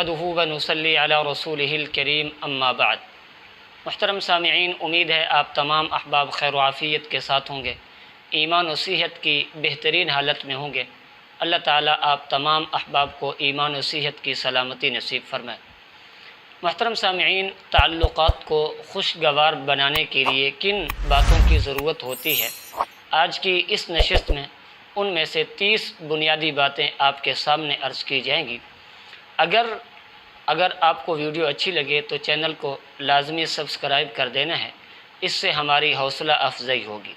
نحمدہ و نصلی علی رسولہ الکریم اما بعد۔ محترم سامعین، امید ہے آپ تمام احباب خیر و عافیت کے ساتھ ہوں گے، ایمان و صحت کی بہترین حالت میں ہوں گے۔ اللہ تعالیٰ آپ تمام احباب کو ایمان و صحت کی سلامتی نصیب فرمائے۔ محترم سامعین، تعلقات کو خوشگوار بنانے کے لیے کن باتوں کی ضرورت ہوتی ہے؟ آج کی اس نشست میں ان میں سے 30 بنیادی باتیں آپ کے سامنے عرض کی جائیں گی۔ اگر آپ کو ویڈیو اچھی لگے تو چینل کو لازمی سبسکرائب کر دینا ہے، اس سے ہماری حوصلہ افزائی ہوگی۔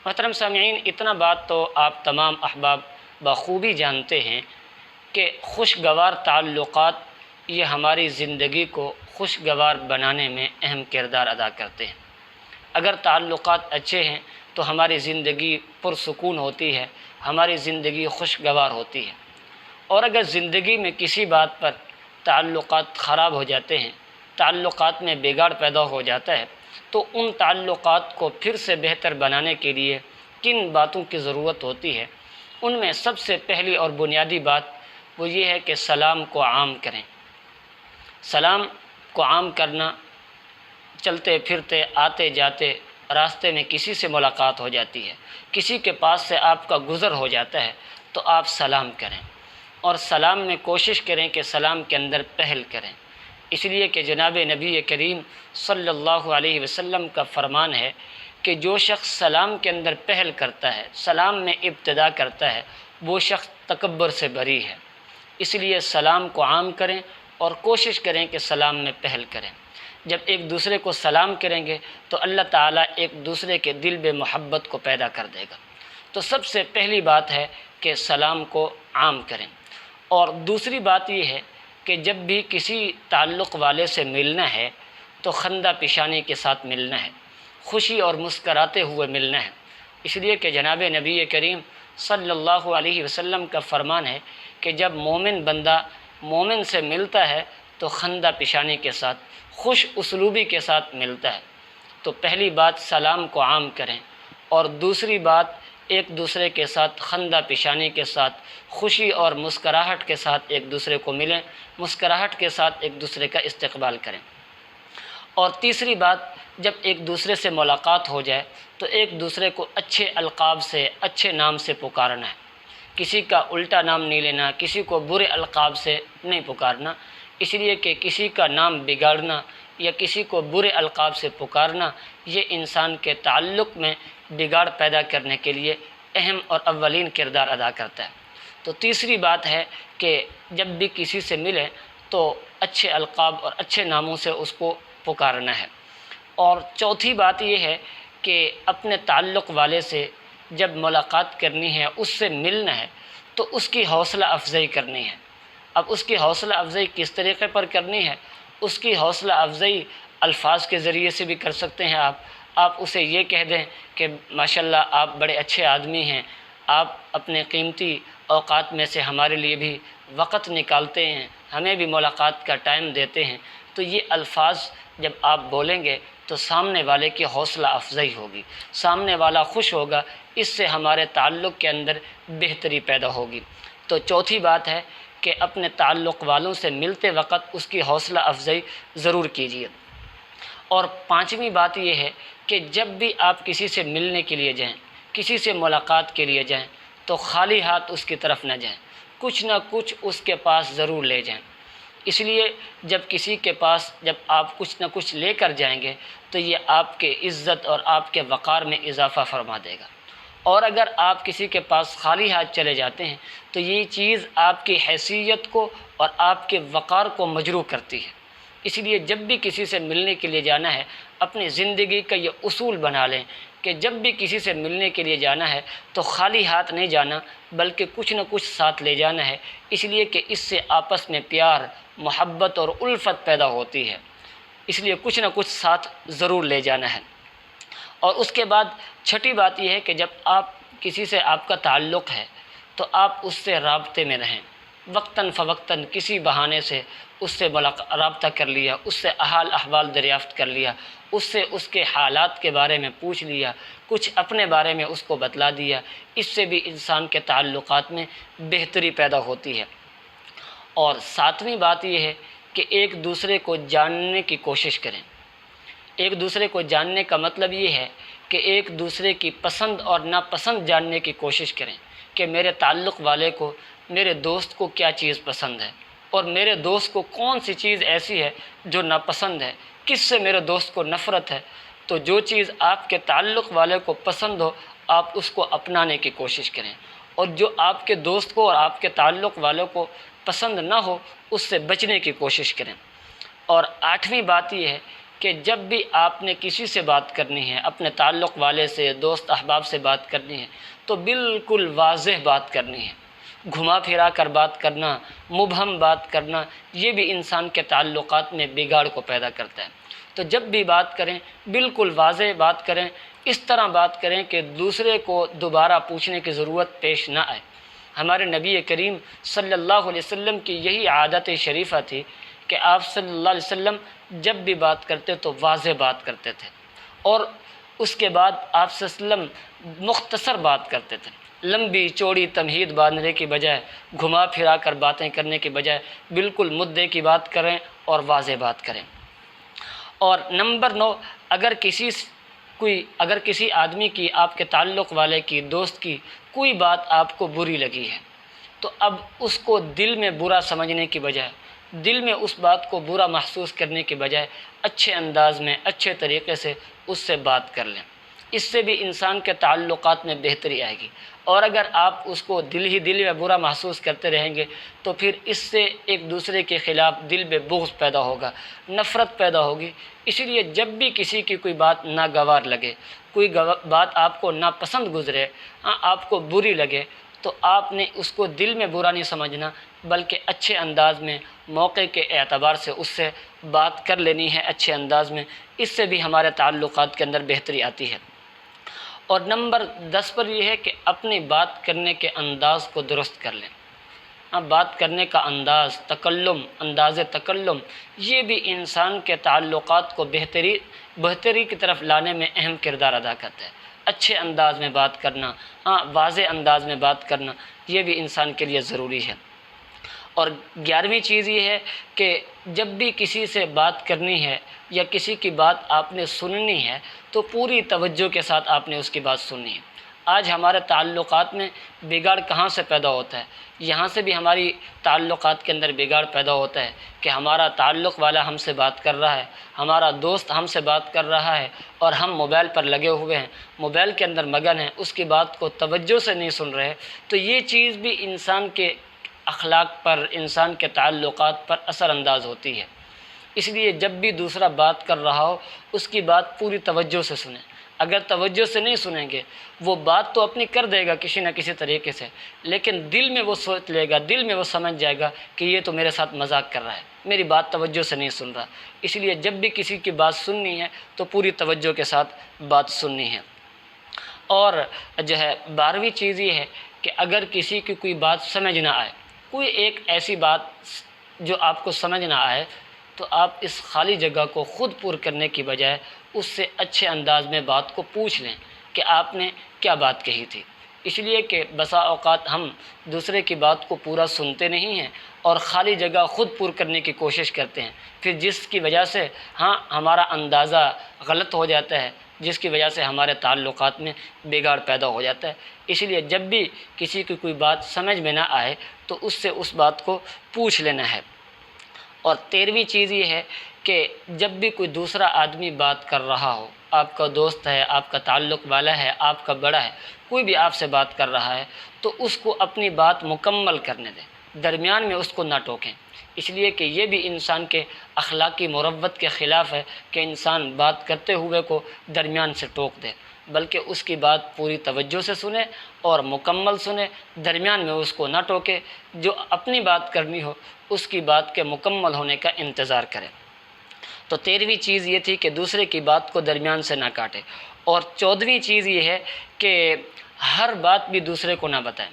محترم سامعین، اتنا بات تو آپ تمام احباب بخوبی جانتے ہیں کہ خوشگوار تعلقات یہ ہماری زندگی کو خوشگوار بنانے میں اہم کردار ادا کرتے ہیں۔ اگر تعلقات اچھے ہیں تو ہماری زندگی پرسکون ہوتی ہے، ہماری زندگی خوشگوار ہوتی ہے۔ اور اگر زندگی میں کسی بات پر تعلقات خراب ہو جاتے ہیں، تعلقات میں بگاڑ پیدا ہو جاتا ہے، تو ان تعلقات کو پھر سے بہتر بنانے کے لیے کن باتوں کی ضرورت ہوتی ہے؟ ان میں سب سے پہلی اور بنیادی بات وہ یہ ہے کہ سلام کو عام کریں۔ سلام کو عام کرنا، چلتے پھرتے آتے جاتے راستے میں کسی سے ملاقات ہو جاتی ہے، کسی کے پاس سے آپ کا گزر ہو جاتا ہے تو آپ سلام کریں، اور سلام میں کوشش کریں کہ سلام کے اندر پہل کریں، اس لیے کہ جناب نبی کریم صلی اللہ علیہ وسلم کا فرمان ہے کہ جو شخص سلام کے اندر پہل کرتا ہے، سلام میں ابتدا کرتا ہے، وہ شخص تکبر سے بری ہے۔ اس لیے سلام کو عام کریں اور کوشش کریں کہ سلام میں پہل کریں۔ جب ایک دوسرے کو سلام کریں گے تو اللہ تعالیٰ ایک دوسرے کے دل میں محبت کو پیدا کر دے گا۔ تو سب سے پہلی بات ہے کہ سلام کو عام کریں۔ اور دوسری بات یہ ہے کہ جب بھی کسی تعلق والے سے ملنا ہے تو خندہ پیشانی کے ساتھ ملنا ہے، خوشی اور مسکراتے ہوئے ملنا ہے، اس لیے کہ جناب نبی کریم صلی اللہ علیہ وسلم کا فرمان ہے کہ جب مومن بندہ مومن سے ملتا ہے تو خندہ پیشانی کے ساتھ، خوش اسلوبی کے ساتھ ملتا ہے۔ تو پہلی بات سلام کو عام کریں، اور دوسری بات ایک دوسرے کے ساتھ خندہ پیشانی کے ساتھ، خوشی اور مسکراہٹ کے ساتھ ایک دوسرے کو ملیں، مسکراہٹ کے ساتھ ایک دوسرے کا استقبال کریں۔ اور تیسری بات، جب ایک دوسرے سے ملاقات ہو جائے تو ایک دوسرے کو اچھے القاب سے، اچھے نام سے پکارنا ہے، کسی کا الٹا نام نہیں لینا، کسی کو برے القاب سے نہیں پکارنا، اس لیے کہ کسی کا نام بگاڑنا یا کسی کو برے القاب سے پکارنا یہ انسان کے تعلق میں بگاڑ پیدا کرنے کے لیے اہم اور اولین کردار ادا کرتا ہے۔ تو تیسری بات ہے کہ جب بھی کسی سے ملے تو اچھے القاب اور اچھے ناموں سے اس کو پکارنا ہے۔ اور چوتھی بات یہ ہے کہ اپنے تعلق والے سے جب ملاقات کرنی ہے، اس سے ملنا ہے، تو اس کی حوصلہ افزائی کرنی ہے۔ اب اس کی حوصلہ افزائی کس طریقے پر کرنی ہے؟ اس کی حوصلہ افزائی الفاظ کے ذریعے سے بھی کر سکتے ہیں۔ آپ اسے یہ کہہ دیں کہ ماشاءاللہ آپ بڑے اچھے آدمی ہیں، آپ اپنے قیمتی اوقات میں سے ہمارے لیے بھی وقت نکالتے ہیں، ہمیں بھی ملاقات کا ٹائم دیتے ہیں۔ تو یہ الفاظ جب آپ بولیں گے تو سامنے والے کی حوصلہ افزائی ہوگی، سامنے والا خوش ہوگا، اس سے ہمارے تعلق کے اندر بہتری پیدا ہوگی۔ تو چوتھی بات ہے کہ اپنے تعلق والوں سے ملتے وقت اس کی حوصلہ افزائی ضرور کیجیے۔ اور پانچویں بات یہ ہے کہ جب بھی آپ کسی سے ملنے کے لیے جائیں، کسی سے ملاقات کے لیے جائیں، تو خالی ہاتھ اس کی طرف نہ جائیں، کچھ نہ کچھ اس کے پاس ضرور لے جائیں۔ اس لیے جب کسی کے پاس جب آپ کچھ نہ کچھ لے کر جائیں گے تو یہ آپ کے عزت اور آپ کے وقار میں اضافہ فرما دے گا۔ اور اگر آپ کسی کے پاس خالی ہاتھ چلے جاتے ہیں تو یہ چیز آپ کی حیثیت کو اور آپ کے وقار کو مجروح کرتی ہے۔ اس لیے جب بھی کسی سے ملنے کے لیے جانا ہے، اپنی زندگی کا یہ اصول بنا لیں کہ جب بھی کسی سے ملنے کے لیے جانا ہے تو خالی ہاتھ نہیں جانا، بلکہ کچھ نہ کچھ ساتھ لے جانا ہے، اس لیے کہ اس سے آپس میں پیار، محبت اور الفت پیدا ہوتی ہے۔ اس لیے کچھ نہ کچھ ساتھ ضرور لے جانا ہے۔ اور اس کے بعد چھٹی بات یہ ہے کہ جب آپ کسی سے آپ کا تعلق ہے تو آپ اس سے رابطے میں رہیں، وقتاً فوقتاً کسی بہانے سے اس سے رابطہ کر لیا، اس سے حال احوال دریافت کر لیا، اس سے اس کے حالات کے بارے میں پوچھ لیا، کچھ اپنے بارے میں اس کو بتلا دیا، اس سے بھی انسان کے تعلقات میں بہتری پیدا ہوتی ہے۔ اور ساتویں بات یہ ہے کہ ایک دوسرے کو جاننے کی کوشش کریں۔ ایک دوسرے کو جاننے کا مطلب یہ ہے کہ ایک دوسرے کی پسند اور ناپسند جاننے کی کوشش کریں کہ میرے تعلق والے کو، میرے دوست کو کیا چیز پسند ہے، اور میرے دوست کو کون سی چیز ایسی ہے جو ناپسند ہے، کس سے میرے دوست کو نفرت ہے۔ تو جو چیز آپ کے تعلق والے کو پسند ہو آپ اس کو اپنانے کی کوشش کریں، اور جو آپ کے دوست کو اور آپ کے تعلق والوں کو پسند نہ ہو اس سے بچنے کی کوشش کریں۔ اور آٹھویں بات یہ ہے کہ جب بھی آپ نے کسی سے بات کرنی ہے، اپنے تعلق والے سے، دوست احباب سے بات کرنی ہے، تو بالکل واضح بات کرنی ہے۔ گھما پھرا کر بات کرنا، مبہم بات کرنا، یہ بھی انسان کے تعلقات میں بگاڑ کو پیدا کرتا ہے۔ تو جب بھی بات کریں بالکل واضح بات کریں، اس طرح بات کریں کہ دوسرے کو دوبارہ پوچھنے کی ضرورت پیش نہ آئے۔ ہمارے نبی کریم صلی اللہ علیہ وسلم کی یہی عادت شریفہ تھی کہ آپ صلی اللہ علیہ وسلم جب بھی بات کرتے تو واضح بات کرتے تھے، اور اس کے بعد آپ صلی اللہ علیہ وسلم مختصر بات کرتے تھے۔ لمبی چوڑی تمہید باندھنے کی بجائے، گھما پھرا کر باتیں کرنے کی بجائے بالکل مدعے کی بات کریں اور واضح بات کریں۔ اور نمبر 9، اگر کسی آدمی کی، آپ کے تعلق والے کی، دوست کی کوئی بات آپ کو بری لگی ہے تو اب اس کو دل میں برا سمجھنے کی بجائے، دل میں اس بات کو برا محسوس کرنے کے بجائے اچھے انداز میں، اچھے طریقے سے اس سے بات کر لیں۔ اس سے بھی انسان کے تعلقات میں بہتری آئے گی۔ اور اگر آپ اس کو دل میں برا محسوس کرتے رہیں گے تو پھر اس سے ایک دوسرے کے خلاف دل میں بغض پیدا ہوگا، نفرت پیدا ہوگی۔ اسی لیے جب بھی کسی کی کوئی بات ناگوار لگے، کوئی بات آپ کو ناپسند گزرے، آپ کو بری لگے، تو آپ نے اس کو دل میں برا نہیں سمجھنا، بلکہ اچھے انداز میں، موقع کے اعتبار سے اس سے بات کر لینی ہے اچھے انداز میں۔ اس سے بھی ہمارے تعلقات کے اندر بہتری آتی ہے۔ اور نمبر 10 پر یہ ہے کہ اپنی بات کرنے کے انداز کو درست کر لیں۔ بات کرنے کا انداز تکلم یہ بھی انسان کے تعلقات کو بہتری کی طرف لانے میں اہم کردار ادا کرتا ہے۔ اچھے انداز میں بات کرنا، واضح انداز میں بات کرنا، یہ بھی انسان کے لیے ضروری ہے۔ اور 11ویں چیز یہ ہے کہ جب بھی کسی سے بات کرنی ہے یا کسی کی بات آپ نے سننی ہے تو پوری توجہ کے ساتھ آپ نے اس کی بات سننی ہے۔ آج ہمارے تعلقات میں بگاڑ کہاں سے پیدا ہوتا ہے؟ یہاں سے بھی ہماری تعلقات کے اندر بگاڑ پیدا ہوتا ہے کہ ہمارا تعلق والا ہم سے بات کر رہا ہے، ہمارا دوست ہم سے بات کر رہا ہے، اور ہم موبائل پر لگے ہوئے ہیں، موبائل کے اندر مگن ہیں، اس کی بات کو توجہ سے نہیں سن رہے۔ تو یہ چیز بھی انسان کے اخلاق پر، انسان کے تعلقات پر اثر انداز ہوتی ہے۔ اس لیے جب بھی دوسرا بات کر رہا ہو اس کی بات پوری توجہ سے سنیں۔ اگر توجہ سے نہیں سنیں گے، وہ بات تو اپنی کر دے گا کسی نہ کسی طریقے سے، لیکن دل میں وہ سوچ لے گا، دل میں وہ سمجھ جائے گا کہ یہ تو میرے ساتھ مذاق کر رہا ہے، میری بات توجہ سے نہیں سن رہا۔ اس لیے جب بھی کسی کی بات سننی ہے تو پوری توجہ کے ساتھ بات سننی ہے۔ اور 12ویں چیز یہ ہے کہ اگر کسی کی کوئی بات سمجھ نہ آئے، کوئی ایک ایسی بات جو آپ کو سمجھ نہ آئے، تو آپ اس خالی جگہ کو خود پر کرنے کی بجائے اس سے اچھے انداز میں بات کو پوچھ لیں کہ آپ نے کیا بات کہی تھی۔ اس لیے کہ بسا اوقات ہم دوسرے کی بات کو پورا سنتے نہیں ہیں اور خالی جگہ خود پر کرنے کی کوشش کرتے ہیں، پھر جس کی وجہ سے ہمارا اندازہ غلط ہو جاتا ہے، جس کی وجہ سے ہمارے تعلقات میں بگاڑ پیدا ہو جاتا ہے۔ اس لیے جب بھی کسی کی کوئی بات سمجھ میں نہ آئے تو اس سے اس بات کو پوچھ لینا ہے۔ اور 13ویں چیز یہ ہے کہ جب بھی کوئی دوسرا آدمی بات کر رہا ہو، آپ کا دوست ہے، آپ کا تعلق والا ہے، آپ کا بڑا ہے، کوئی بھی آپ سے بات کر رہا ہے تو اس کو اپنی بات مکمل کرنے دیں، درمیان میں اس کو نہ ٹوکیں۔ اس لیے کہ یہ بھی انسان کے اخلاقی مروت کے خلاف ہے کہ انسان بات کرتے ہوئے کو درمیان سے ٹوک دے، بلکہ اس کی بات پوری توجہ سے سنے اور مکمل سنے، درمیان میں اس کو نہ ٹوکے۔ جو اپنی بات کرنی ہو اس کی بات کے مکمل ہونے کا انتظار کرے۔ تو 13ویں چیز یہ تھی کہ دوسرے کی بات کو درمیان سے نہ کاٹے۔ اور 14ویں چیز یہ ہے کہ ہر بات بھی دوسرے کو نہ بتائیں۔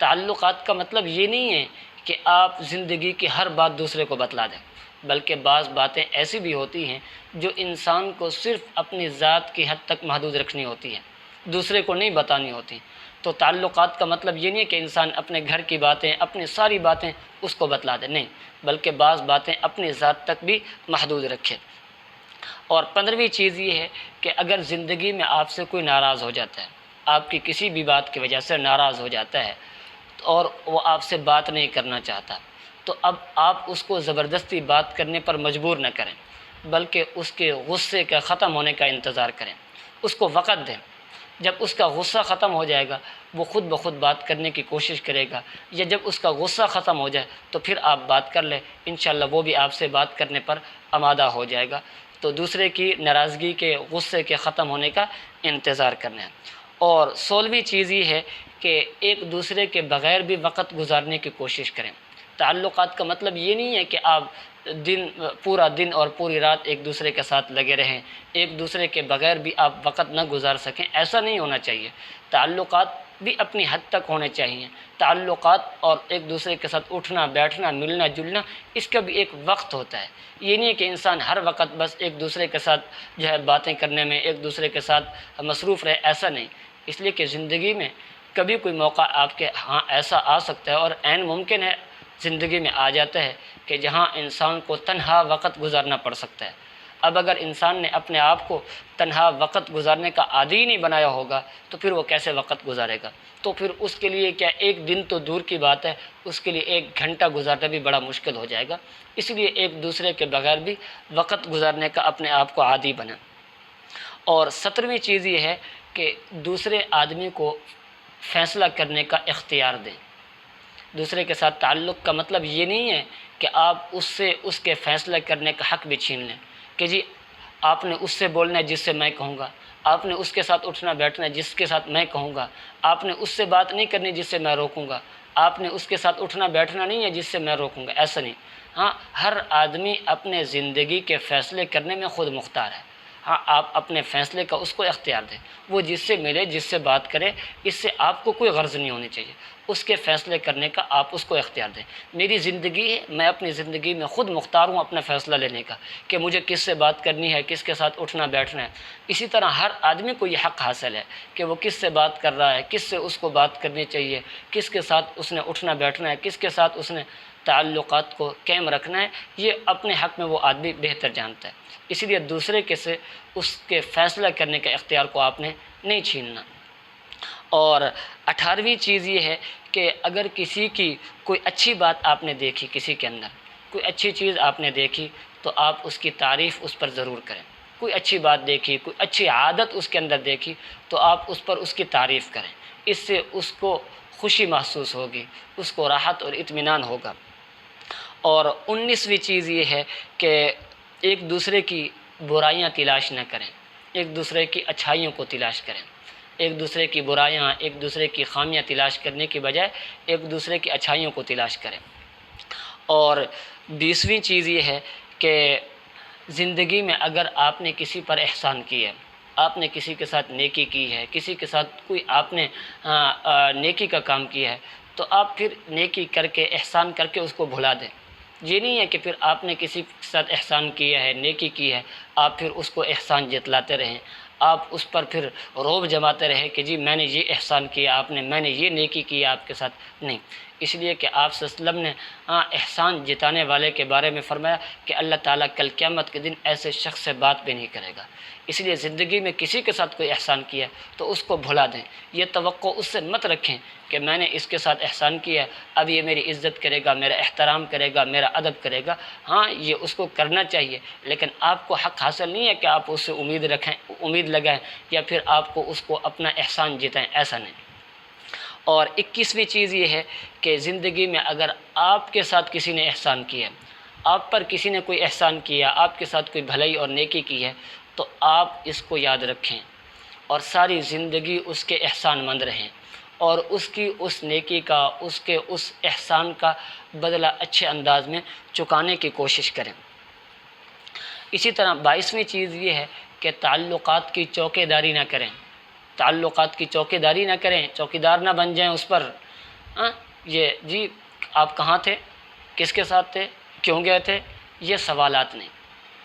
تعلقات کا مطلب یہ نہیں ہے کہ آپ زندگی کی ہر بات دوسرے کو بتلا دیں، بلکہ بعض باتیں ایسی بھی ہوتی ہیں جو انسان کو صرف اپنی ذات کی حد تک محدود رکھنی ہوتی ہیں۔ دوسرے کو نہیں بتانی ہوتی۔ تو تعلقات کا مطلب یہ نہیں ہے کہ انسان اپنے گھر کی باتیں، اپنی ساری باتیں اس کو بتلا دے، نہیں، بلکہ بعض باتیں اپنی ذات تک بھی محدود رکھے۔ اور 15ویں چیز یہ ہے کہ اگر زندگی میں آپ سے کوئی ناراض ہو جاتا ہے، آپ کی کسی بھی بات کی وجہ سے ناراض ہو جاتا ہے اور وہ آپ سے بات نہیں کرنا چاہتا، تو اب آپ اس کو زبردستی بات کرنے پر مجبور نہ کریں، بلکہ اس کے غصے کا ختم ہونے کا انتظار کریں، اس کو وقت دیں۔ جب اس کا غصہ ختم ہو جائے گا وہ خود بخود بات کرنے کی کوشش کرے گا، یا جب اس کا غصہ ختم ہو جائے تو پھر آپ بات کر لیں، انشاءاللہ وہ بھی آپ سے بات کرنے پر آمادہ ہو جائے گا۔ تو دوسرے کی ناراضگی کے، غصے کے ختم ہونے کا انتظار کرنا ہے۔ اور 16ویں چیز یہ ہے کہ ایک دوسرے کے بغیر بھی وقت گزارنے کی کوشش کریں۔ تعلقات کا مطلب یہ نہیں ہے کہ آپ پورا دن اور پوری رات ایک دوسرے کے ساتھ لگے رہیں، ایک دوسرے کے بغیر بھی آپ وقت نہ گزار سکیں، ایسا نہیں ہونا چاہیے۔ تعلقات بھی اپنی حد تک ہونے چاہیے۔ تعلقات اور ایک دوسرے کے ساتھ اٹھنا بیٹھنا ملنا جلنا، اس کا بھی ایک وقت ہوتا ہے۔ یہ نہیں ہے کہ انسان ہر وقت بس ایک دوسرے کے ساتھ جو ہے باتیں کرنے میں ایک دوسرے کے ساتھ مصروف رہے، ایسا نہیں۔ اس لیے کہ زندگی میں کبھی کوئی موقع آپ کے ہاں ایسا آ سکتا ہے، اور عین ممکن ہے زندگی میں آ جاتا ہے کہ جہاں انسان کو تنہا وقت گزارنا پڑ سکتا ہے۔ اب اگر انسان نے اپنے آپ کو تنہا وقت گزارنے کا عادی نہیں بنایا ہوگا تو پھر وہ کیسے وقت گزارے گا؟ تو پھر اس کے لیے کیا ایک دن تو دور کی بات ہے، اس کے لیے 1 گھنٹہ گزارنا بھی بڑا مشکل ہو جائے گا۔ اس لیے ایک دوسرے کے بغیر بھی وقت گزارنے کا اپنے آپ کو عادی بنائیں۔ اور 17ویں چیز یہ ہے کہ دوسرے آدمی کو فیصلہ کرنے کا اختیار دیں۔ دوسرے کے ساتھ تعلق کا مطلب یہ نہیں ہے کہ آپ اس سے اس کے فیصلہ کرنے کا حق بھی چھین لیں، کہ جی آپ نے اس سے بولنا ہے جس سے میں کہوں گا، آپ نے اس کے ساتھ اٹھنا بیٹھنا ہے جس کے ساتھ میں کہوں گا، آپ نے اس سے بات نہیں کرنی جس سے میں روکوں گا، آپ نے اس کے ساتھ اٹھنا بیٹھنا نہیں ہے جس سے میں روکوں گا، ایسا نہیں۔ ہاں، ہر آدمی اپنے زندگی کے فیصلے کرنے میں خود مختار ہے۔ ہاں، آپ اپنے فیصلے کا اس کو اختیار دیں، وہ جس سے ملے جس سے بات کرے، اس سے آپ کو کوئی غرض نہیں ہونی چاہیے، اس کے فیصلے کرنے کا آپ اس کو اختیار دیں۔ میری زندگی ہے، میں اپنی زندگی میں خود مختار ہوں اپنا فیصلہ لینے کا کہ مجھے کس سے بات کرنی ہے، کس کے ساتھ اٹھنا بیٹھنا ہے۔ اسی طرح ہر آدمی کو یہ حق حاصل ہے کہ وہ کس سے بات کر رہا ہے، کس سے اس کو بات کرنی چاہیے، کس کے ساتھ اس نے اٹھنا بیٹھنا ہے، کس کے ساتھ اس نے تعلقات کو قائم رکھنا ہے، یہ اپنے حق میں وہ آدمی بہتر جانتا ہے۔ اسی لیے دوسرے کے سے اس کے فیصلہ کرنے کے اختیار کو آپ نے نہیں چھیننا۔ اور 18ویں چیز یہ ہے کہ اگر کسی کی کوئی اچھی بات آپ نے دیکھی، کسی کے اندر کوئی اچھی چیز آپ نے دیکھی تو آپ اس کی تعریف اس پر ضرور کریں۔ کوئی اچھی بات دیکھی، کوئی اچھی عادت اس کے اندر دیکھی تو آپ اس پر اس کی تعریف کریں، اس سے اس کو خوشی محسوس ہوگی، اس کو راحت اور اطمینان ہوگا۔ اور 19ویں چیز یہ ہے کہ ایک دوسرے کی برائیاں تلاش نہ کریں، ایک دوسرے کی اچھائیوں کو تلاش کریں۔ ایک دوسرے کی برائیاں، ایک دوسرے کی خامیاں تلاش کرنے کی بجائے ایک دوسرے کی اچھائیوں کو تلاش کریں۔ اور 20ویں چیز یہ ہے کہ زندگی میں اگر آپ نے کسی پر احسان کیا ہے، آپ نے کسی کے ساتھ نیکی کی ہے، کسی کے ساتھ کوئی آپ نے نیکی کا کام کیا ہے، تو آپ پھر نیکی کر کے احسان کر کے اس کو بھلا دیں۔ یہ نہیں ہے کہ پھر آپ نے کسی کے ساتھ احسان کیا ہے، نیکی کی ہے، آپ پھر اس کو احسان جتلاتے رہیں، آپ اس پر پھر رعب جماتے رہیں کہ جی میں نے یہ احسان کیا آپ نے، میں نے یہ نیکی کی آپ کے ساتھ، نہیں۔ اس لیے کہ آپ صلی اللہ علیہ وسلم نے احسان جتانے والے کے بارے میں فرمایا کہ اللہ تعالیٰ کل قیامت کے دن ایسے شخص سے بات بھی نہیں کرے گا۔ اس لیے زندگی میں کسی کے ساتھ کوئی احسان کیا تو اس کو بھلا دیں، یہ توقع اس سے مت رکھیں کہ میں نے اس کے ساتھ احسان کیا اب یہ میری عزت کرے گا، میرا احترام کرے گا، میرا ادب کرے گا۔ ہاں، یہ اس کو کرنا چاہیے، لیکن آپ کو حق حاصل نہیں ہے کہ آپ اس سے امید لگائیں یا پھر آپ کو اس کو اپنا احسان جتائیں، ایسا نہیں۔ اور 21ویں چیز یہ ہے کہ زندگی میں اگر آپ کے ساتھ کسی نے احسان کیا، آپ پر کسی نے کوئی احسان کیا، آپ کے ساتھ کوئی بھلائی اور نیکی کی ہے، تو آپ اس کو یاد رکھیں اور ساری زندگی اس کے احسان مند رہیں اور اس کی اس نیکی کا، اس کے اس احسان کا بدلہ اچھے انداز میں چکانے کی کوشش کریں۔ اسی طرح 22ویں چیز یہ ہے کہ تعلقات کی چوکیداری نہ کریں، تعلقات کی چوکیداری نہ کریں، چوکیدار نہ بن جائیں اس پر۔ یہ جی آپ کہاں تھے، کس کے ساتھ تھے، کیوں گئے تھے، یہ سوالات نہیں،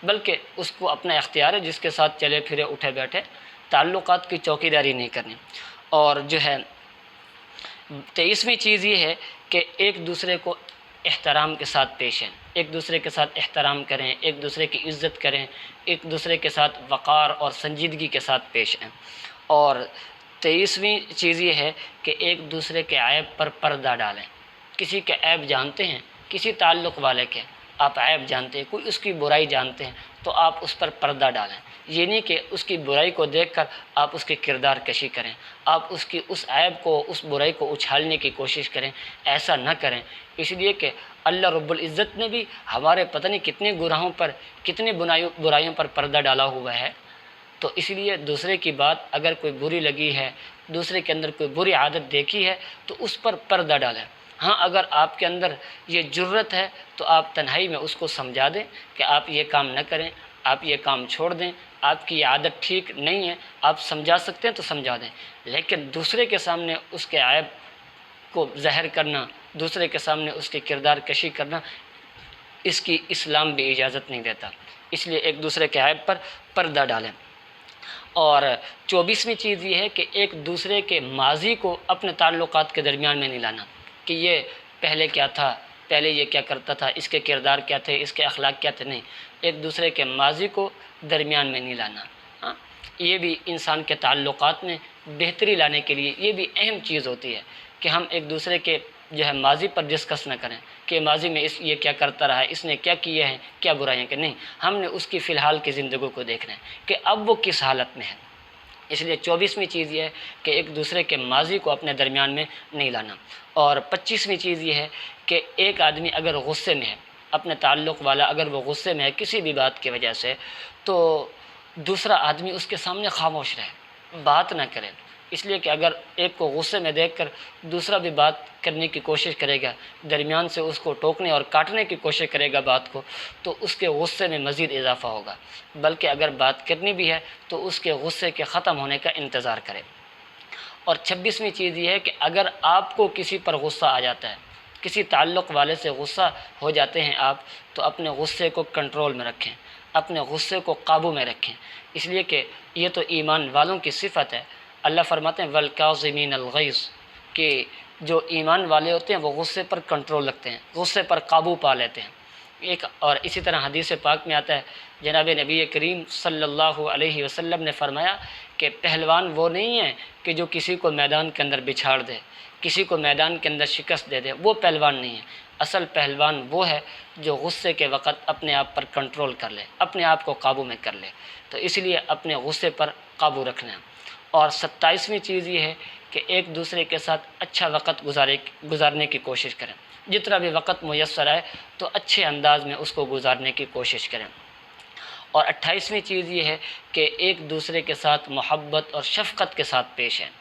بلکہ اس کو اپنا اختیار ہے، جس کے ساتھ چلے پھرے اٹھے بیٹھے، تعلقات کی چوکیداری نہیں کرنی۔ اور جو ہے 23ویں چیز یہ ہے کہ ایک دوسرے کو احترام کے ساتھ پیش آئیں، ایک دوسرے کے ساتھ احترام کریں، ایک دوسرے کی عزت کریں، ایک دوسرے کے ساتھ وقار اور سنجیدگی کے ساتھ پیش آئیں۔ اور 23ویں چیز یہ ہے کہ ایک دوسرے کے عیب پر پردہ ڈالیں۔ کسی کے عیب جانتے ہیں، کسی تعلق والے کے آپ عیب جانتے ہیں، کوئی اس کی برائی جانتے ہیں، تو آپ اس پر پردہ ڈالیں۔ یہ نہیں کہ اس کی برائی کو دیکھ کر آپ اس کی کردار کشی کریں، آپ اس کی اس عیب کو، اس برائی کو اچھالنے کی کوشش کریں، ایسا نہ کریں۔ اس لیے کہ اللہ رب العزت نے بھی ہمارے پتہ نہیں کتنے گناہوں پر، کتنے برائیوں پر پردہ ڈالا ہوا ہے۔ تو اس لیے دوسرے کی بات اگر کوئی بری لگی ہے، دوسرے کے اندر کوئی بری عادت دیکھی ہے، تو اس پر پردہ ڈالیں۔ ہاں، اگر آپ کے اندر یہ جرت ہے تو آپ تنہائی میں اس کو سمجھا دیں کہ آپ یہ کام نہ کریں، آپ یہ کام چھوڑ دیں، آپ کی یہ عادت ٹھیک نہیں ہے۔ آپ سمجھا سکتے ہیں تو سمجھا دیں، لیکن دوسرے کے سامنے اس کے عیب کو ظاہر کرنا، دوسرے کے سامنے اس کی کردار کشی کرنا، اس کی اسلام بھی اجازت نہیں دیتا۔ اس لیے ایک دوسرے کے عیب پر پردہ ڈالیں۔ اور 24ویں چیز یہ ہے کہ ایک دوسرے کے ماضی کو اپنے تعلقات کے درمیان میں نہیں لانا، کہ یہ پہلے کیا تھا، پہلے یہ کیا کرتا تھا، اس کے کردار کیا تھے، اس کے اخلاق کیا تھے، نہیں، ایک دوسرے کے ماضی کو درمیان میں نہیں لانا۔ ہاں، یہ بھی انسان کے تعلقات میں بہتری لانے کے لیے یہ بھی اہم چیز ہوتی ہے کہ ہم ایک دوسرے کے جو ہے ماضی پر ڈسکس نہ کریں کہ ماضی میں یہ کیا کرتا رہا ہے، اس نے کیا کیے ہیں، کیا برائیاں کہ نہیں، ہم نے اس کی فی الحال کی زندگی کو دیکھنا ہے کہ اب وہ کس حالت میں ہے۔ اس لیے 24ویں چیز یہ ہے کہ ایک دوسرے کے ماضی کو اپنے درمیان میں نہیں لانا۔ اور 25ویں چیز یہ ہے کہ ایک آدمی اگر غصے میں ہے، اپنے تعلق والا اگر وہ غصے میں ہے کسی بھی بات کی وجہ سے، تو دوسرا آدمی اس کے سامنے خاموش رہے، بات نہ کرے۔ اس لیے کہ اگر ایک کو غصے میں دیکھ کر دوسرا بھی بات کرنے کی کوشش کرے گا، درمیان سے اس کو ٹوکنے اور کاٹنے کی کوشش کرے گا بات کو، تو اس کے غصے میں مزید اضافہ ہوگا۔ بلکہ اگر بات کرنی بھی ہے تو اس کے غصے کے ختم ہونے کا انتظار کرے۔ اور 26ویں چیز یہ ہے کہ اگر آپ کو کسی پر غصہ آ جاتا ہے، کسی تعلق والے سے غصہ ہو جاتے ہیں آپ، تو اپنے غصے کو کنٹرول میں رکھیں، اپنے غصے کو قابو میں رکھیں۔ اس لیے کہ یہ تو ایمان والوں کی صفت ہے۔ اللہ فرماتے ہیں وَالْكَاظِمِينَ الْغَيْظَ، کہ جو ایمان والے ہوتے ہیں وہ غصے پر کنٹرول رکھتے ہیں، غصے پر قابو پا لیتے ہیں۔ اور اسی طرح حدیث پاک میں آتا ہے، جناب نبی کریم صلی اللہ علیہ وسلم نے فرمایا کہ پہلوان وہ نہیں ہے کہ جو کسی کو میدان کے اندر بچھاڑ دے، کسی کو میدان کے اندر شکست دے دے، وہ پہلوان نہیں ہے۔ اصل پہلوان وہ ہے جو غصے کے وقت اپنے آپ پر کنٹرول کر لے، اپنے آپ کو قابو میں کر لے۔ تو اس لیے اپنے غصے پر قابو رکھنا ہے۔ اور 27ویں چیز یہ ہے کہ ایک دوسرے کے ساتھ اچھا وقت گزارنے کی کوشش کریں، جتنا بھی وقت میسر آئے تو اچھے انداز میں اس کو گزارنے کی کوشش کریں۔ اور 28ویں چیز یہ ہے کہ ایک دوسرے کے ساتھ محبت اور شفقت کے ساتھ پیش آئیں،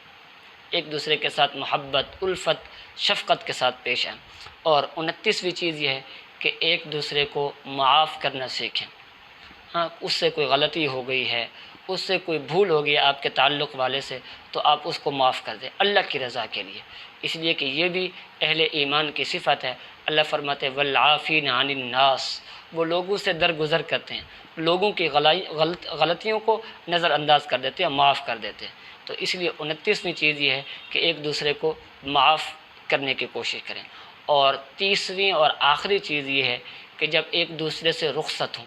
ایک دوسرے کے ساتھ محبت، الفت، شفقت کے ساتھ پیش آئیں۔ اور 29ویں چیز یہ ہے کہ ایک دوسرے کو معاف کرنا سیکھیں۔ ہاں، اس سے کوئی غلطی ہو گئی ہے، اس سے کوئی بھول ہو گئی آپ کے تعلق والے سے، تو آپ اس کو معاف کر دیں اللہ کی رضا کے لیے۔ اس لیے کہ یہ بھی اہل ایمان کی صفت ہے۔ اللہ فرماتے ہیں والعافین عن الناس، وہ لوگوں سے درگزر کرتے ہیں، لوگوں کی غلطیوں کو نظر انداز کر دیتے ہیں، معاف کر دیتے ہیں۔ تو اس لیے 29ویں چیز یہ ہے کہ ایک دوسرے کو معاف کرنے کی کوشش کریں۔ اور 30ویں اور آخری چیز یہ ہے کہ جب ایک دوسرے سے رخصت ہوں،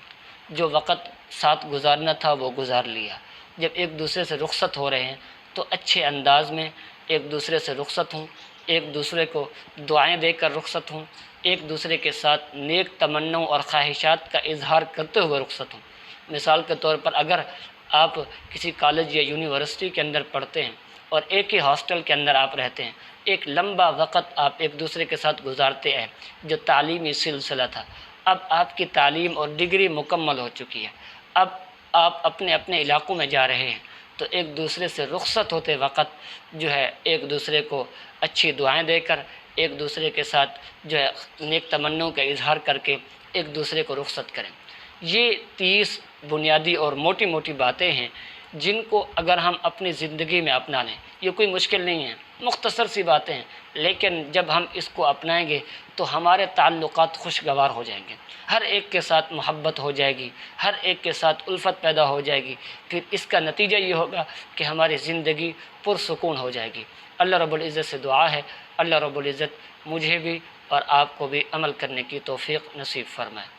جو وقت ساتھ گزارنا تھا وہ گزار لیا، جب ایک دوسرے سے رخصت ہو رہے ہیں تو اچھے انداز میں ایک دوسرے سے رخصت ہوں، ایک دوسرے کو دعائیں دے کر رخصت ہوں، ایک دوسرے کے ساتھ نیک تمناؤں اور خواہشات کا اظہار کرتے ہوئے رخصت ہوں۔ مثال کے طور پر اگر آپ کسی کالج یا یونیورسٹی کے اندر پڑھتے ہیں اور ایک ہی ہاسٹل کے اندر آپ رہتے ہیں، ایک لمبا وقت آپ ایک دوسرے کے ساتھ گزارتے ہیں جو تعلیمی سلسلہ تھا، اب آپ کی تعلیم اور ڈگری مکمل ہو چکی ہے، اب آپ اپنے اپنے علاقوں میں جا رہے ہیں، تو ایک دوسرے سے رخصت ہوتے وقت جو ہے ایک دوسرے کو اچھی دعائیں دے کر، ایک دوسرے کے ساتھ جو ہے نیک تمناؤں کا اظہار کر کے ایک دوسرے کو رخصت کریں۔ یہ 30 بنیادی اور موٹی موٹی باتیں ہیں جن کو اگر ہم اپنی زندگی میں اپنا لیں، یہ کوئی مشکل نہیں ہے، مختصر سی باتیں ہیں، لیکن جب ہم اس کو اپنائیں گے تو ہمارے تعلقات خوشگوار ہو جائیں گے، ہر ایک کے ساتھ محبت ہو جائے گی، ہر ایک کے ساتھ الفت پیدا ہو جائے گی، پھر اس کا نتیجہ یہ ہوگا کہ ہماری زندگی پرسکون ہو جائے گی۔ اللہ رب العزت سے دعا ہے اللہ رب العزت مجھے بھی اور آپ کو بھی عمل کرنے کی توفیق نصیب فرمائے۔